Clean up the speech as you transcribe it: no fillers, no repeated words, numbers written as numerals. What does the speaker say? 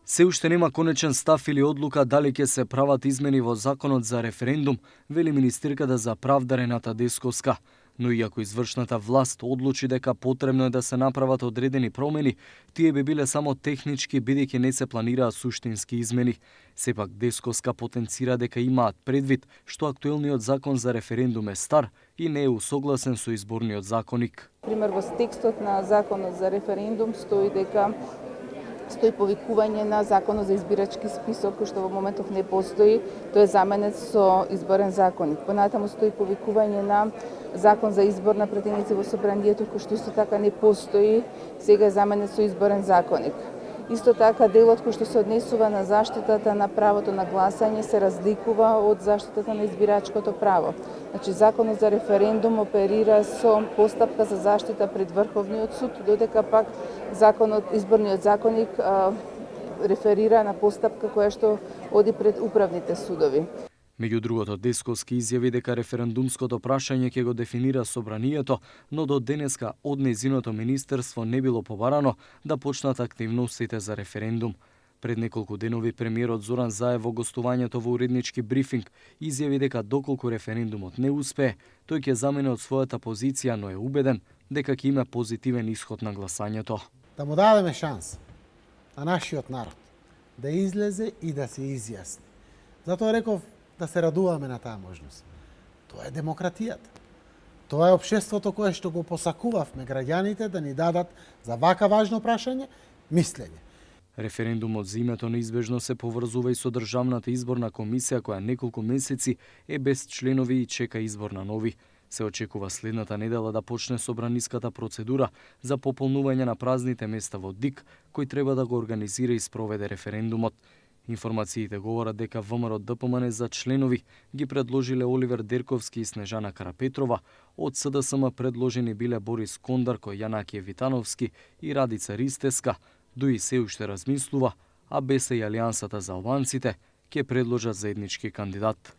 Се уште нема конечен став или одлука дали ќе се прават измени во законот за референдум, вели министерката за правда Рената Десковска. Но иако извршната власт одлучи дека потребно е да се направат одредени промени, тие би биле само технички бидејќи не се планираат суштински измени. Сепак Десковска потенцира дека имаат предвид што актуелниот закон за референдум е стар и не е усогласен со изборниот законник. Пример, во текстот на законот за референдум стои повикување на законот за избирачки список, кој што во моментов не постои, тој е заменет со изборен законник. Понатаму стои повикување на закон за избор на пратеници во собранието, кој што исто така не постои, сега е заменет со изборен законник. Исто така делот кој што се однесува на заштитата на правото на гласање се разликува од заштитата на избирачкото право. Значи, законот за референдум оперира со постапка за заштита пред Врховниот суд, додека пак изборниот законник реферира на постапка која што оди пред управните судови. Меѓу другото, Десковски изјави дека референдумското прашање ќе го дефинира собранието, но до денеска од нејзиното министерство не било побарано да почнат активностите за референдум. Пред неколку денови премиерот Зоран Заев во гостувањето во уреднички брифинг изјави дека доколку референдумот не успее, тој ќе замине од својата позиција, но е убеден дека ќе има позитивен исход на гласањето. Да му дадеме шанс на нашиот народ да излезе и да се изјасни. Затоа реков да се радуваме на таа можност. Тоа е демократијата. Тоа е општеството кое што го посакувавме граѓаните да ни дадат за вака важно прашање мислење. Референдумот за името неизбежно се поврзува и со Државната изборна комисија која неколку месеци е без членови и чека избор на нови. Се очекува следната недела да почне собраниската процедура за пополнување на празните места во ДИК, кој треба да го организира и спроведе референдумот. Информациите говорат дека ВМРО ДПМН за членови ги предложиле Оливер Дерковски и Снежана Карапетрова, од СДСМ предложени биле Борис Кондарко, Јанаки Витановски и Радица Ристеска, ДУИ се уште размислува, а БЕС и Алијансата за албанците ќе предложат заеднички кандидат.